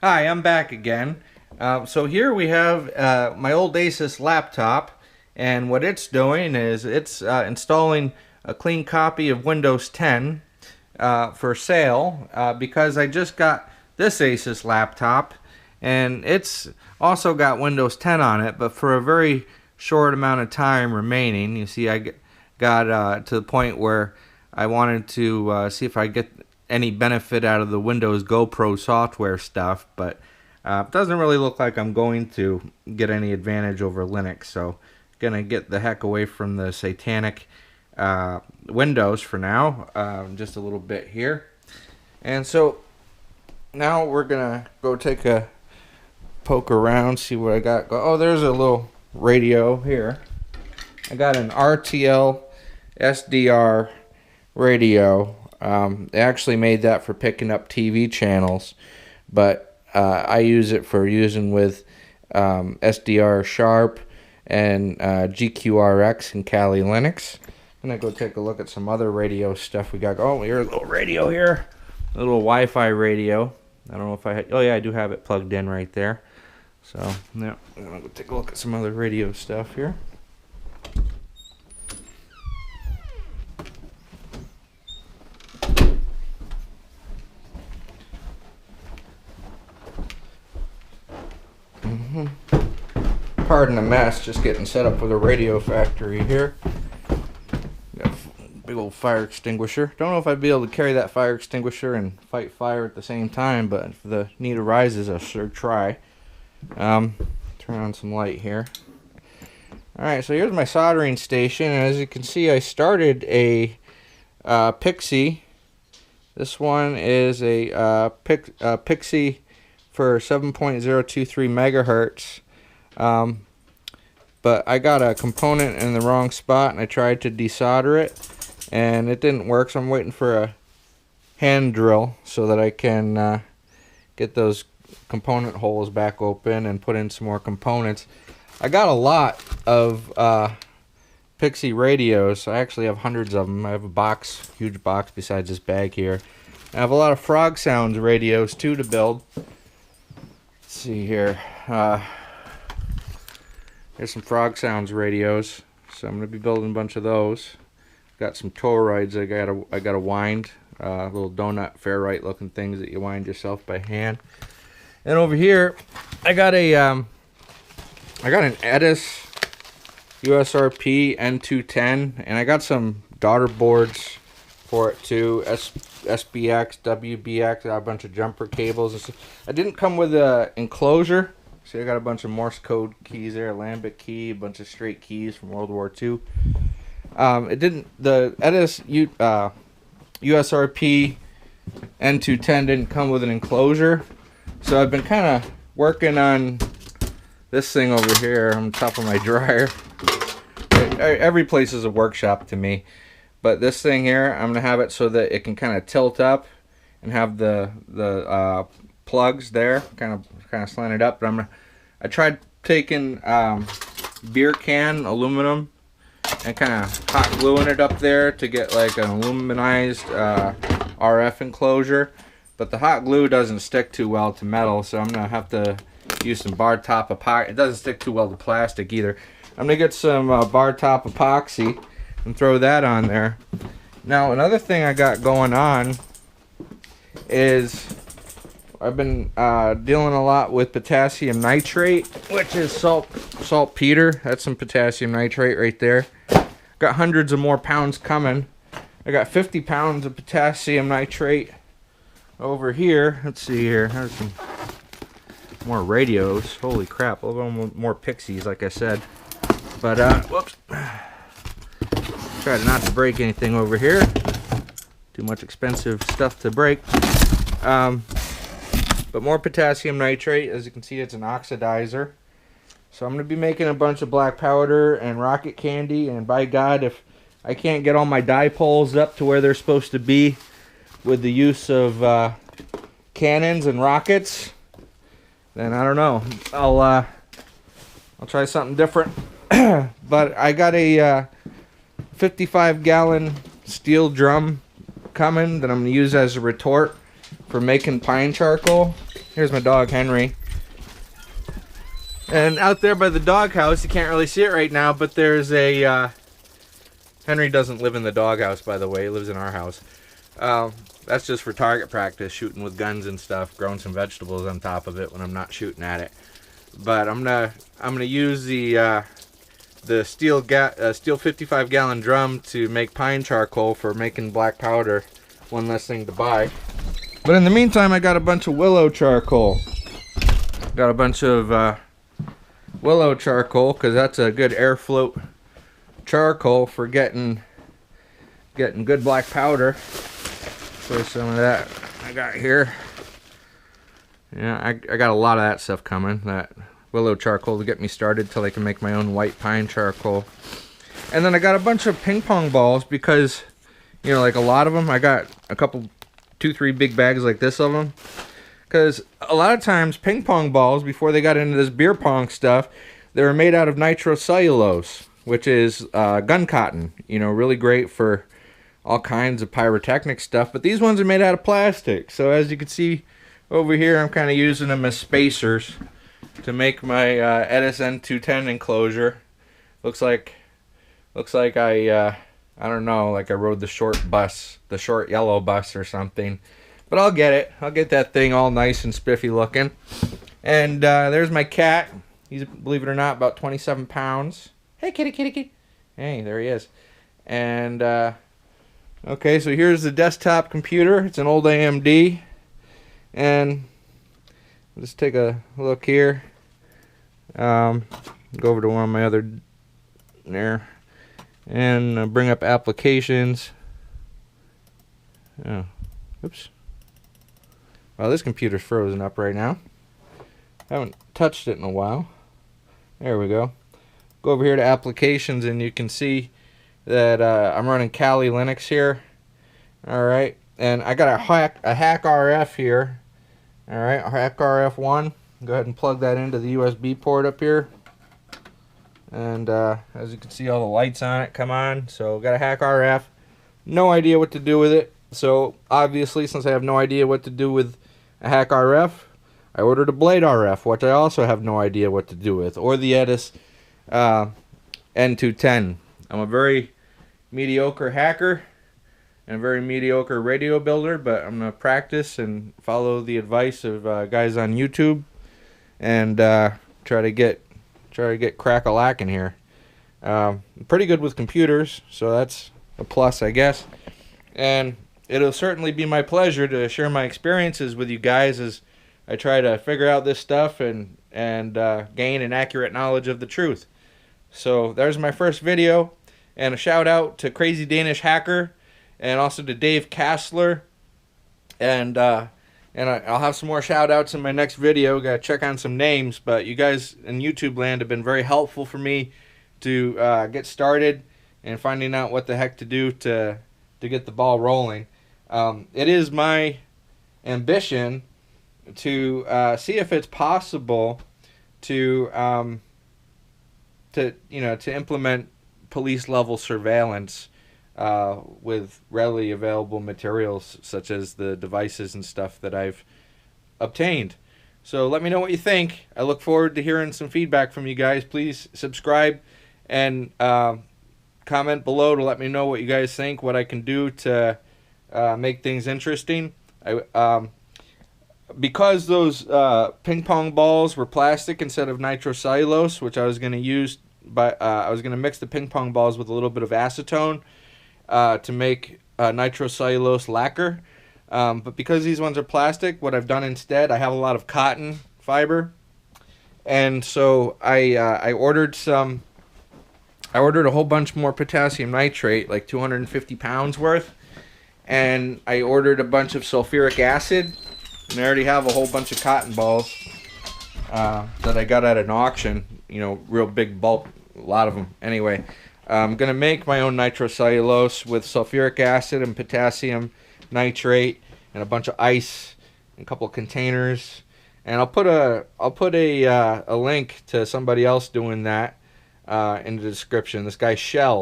Hi, I'm back again. So here we have my old Asus laptop, and what it's doing is it's installing a clean copy of Windows 10 for sale because I just got this Asus laptop, and it's also got Windows 10 on it, but for a very short amount of time remaining. You see, I got to the point where I wanted to see if I get any benefit out of the Windows GoPro software stuff, but it doesn't really look like I'm going to get any advantage over Linux, so gonna get the heck away from the satanic Windows for now, just a little bit here. And so now we're gonna go take a poke around, see what I got. Oh, there's a little radio here. I got an RTL SDR radio. They actually made that for picking up TV channels, but I use it for using with SDR Sharp and GQRX and Kali Linux. I'm gonna go take a look at some other radio stuff we got. Oh, here's a little radio here, a little Wi-Fi radio. I don't know if I. Oh yeah, I do have it plugged in right there. So yeah, I'm gonna go take a look at some other radio stuff here. Pardon the mess, just getting set up with a Radio Factory here. Got a big old fire extinguisher. Don't know if I'd be able to carry that fire extinguisher and fight fire at the same time, but if the need arises, I'll sure try. Turn on some light here. Alright, so here's my soldering station, and as you can see, I started a Pixie. This one is a Pixie for 7.023 megahertz. But I got a component in the wrong spot, and I tried to desolder it, and it didn't work, so I'm waiting for a hand drill so that I can get those component holes back open and put in some more components. I got a lot of Pixie radios. I actually have hundreds of them. I have a box, huge box besides this bag here. I have a lot of Frog Sounds radios too to build. Let's see here. Here's some Frog Sounds radios, so I'm gonna be building a bunch of those. Got some toroids. I got to wind, little donut ferrite looking things that you wind yourself by hand. And over here, I got an Edis USRP N210, and I got some daughter boards for it too. SBX, WBX, I got a bunch of jumper cables and stuff. I didn't come with an enclosure. See, I got a bunch of Morse code keys there, a Lambic key, a bunch of straight keys from World War II. The Edis USRP N210 didn't come with an enclosure, so I've been kind of working on this thing over here on top of my dryer. Every place is a workshop to me, but this thing here, I'm gonna have it so that it can kind of tilt up and have the plugs there, kind of slanted up. But I tried taking beer can aluminum and kind of hot gluing it up there to get like an aluminized RF enclosure. But the hot glue doesn't stick too well to metal, so I'm gonna have to use some bar top epoxy. It doesn't stick too well to plastic either. I'm gonna get some bar top epoxy and throw that on there. Now another thing I got going on is I've been dealing a lot with potassium nitrate, which is saltpeter. That's some potassium nitrate right there. Got hundreds of more pounds coming. I got 50 pounds of potassium nitrate over here. Let's see here. There's some more radios. Holy crap. A little more Pixies, like I said. But, whoops. Try not to break anything over here. Too much expensive stuff to break. But more potassium nitrate. As you can see, it's an oxidizer. So I'm going to be making a bunch of black powder and rocket candy. And by God, if I can't get all my dipoles up to where they're supposed to be with the use of cannons and rockets, then I don't know. I'll try something different. But I got a 55-gallon steel drum coming that I'm going to use as a retort for making pine charcoal. Here's my dog, Henry. And out there by the doghouse, you can't really see it right now, but there's a, Henry doesn't live in the doghouse, by the way. He lives in our house. That's just for target practice, shooting with guns and stuff, growing some vegetables on top of it when I'm not shooting at it. But I'm gonna use the steel 55-gallon drum to make pine charcoal for making black powder. One less thing to buy. But in the meantime, I got a bunch of willow charcoal. Got a bunch of willow charcoal because that's a good air float charcoal for getting good black powder. There's some of that I got here. Yeah, I got a lot of that stuff coming. That willow charcoal to get me started till I can make my own white pine charcoal. And then I got a bunch of ping pong balls because, you know, like a lot of them, I got a couple, 2-3 big bags like this of them. Because a lot of times ping pong balls, before they got into this beer pong stuff, they were made out of nitrocellulose, which is gun cotton. You know, really great for all kinds of pyrotechnic stuff. But these ones are made out of plastic. So as you can see over here, I'm kind of using them as spacers to make my Edison 210 enclosure. Looks like I don't know, like I rode the short bus, the short yellow bus or something. But I'll get it. I'll get that thing all nice and spiffy looking. And there's my cat. He's, believe it or not, about 27 pounds. Hey, kitty, kitty, kitty. Hey, there he is. And, okay, so here's the desktop computer. It's an old AMD. And let's take a look here. Go over to one of my other there. And bring up applications. Oh, oops. Well, this computer's frozen up right now. Haven't touched it in a while. There we go. Go over here to applications and you can see that I'm running Kali Linux here. Alright, and I got a hack RF here. Alright, hack RF 1. Go ahead and plug that into the USB port up here. And as you can see, all the lights on it come on. So got a hack RF. No idea what to do with it. So obviously, since I have no idea what to do with a hack RF, I ordered a Blade RF, which I also have no idea what to do with, or the Edis N210. I'm a very mediocre hacker and a very mediocre radio builder, but I'm gonna practice and follow the advice of guys on YouTube and try to get crack-a-lacking here. I'm pretty good with computers, so that's a plus, I guess. And it'll certainly be my pleasure to share my experiences with you guys as I try to figure out this stuff and gain an accurate knowledge of the truth. So there's my first video, and a shout out to Crazy Danish Hacker and also to Dave Kassler. And I'll have some more shout outs in my next video. Gotta check on some names, but you guys in YouTube land have been very helpful for me to get started and finding out what the heck to do to get the ball rolling. It is my ambition to see if it's possible to implement police level surveillance with readily available materials such as the devices and stuff that I've obtained. So let me know what you think. I look forward to hearing some feedback from you guys. Please subscribe and comment below to let me know what you guys think, what I can do to make things interesting. Because those ping pong balls were plastic instead of nitrocellulose, which I was going to use, I was going to mix the ping pong balls with a little bit of acetone to make nitrocellulose lacquer. But because these ones are plastic, what I've done instead, I have a lot of cotton fiber, and so I ordered a whole bunch more potassium nitrate, like 250 pounds worth, and I ordered a bunch of sulfuric acid. And I already have a whole bunch of cotton balls that I got at an auction, you know, real big bulk, a lot of them. Anyway, I'm going to make my own nitrocellulose with sulfuric acid and potassium nitrate and a bunch of ice and a couple of containers. And I'll put a link to somebody else doing that in the description. This guy Shell.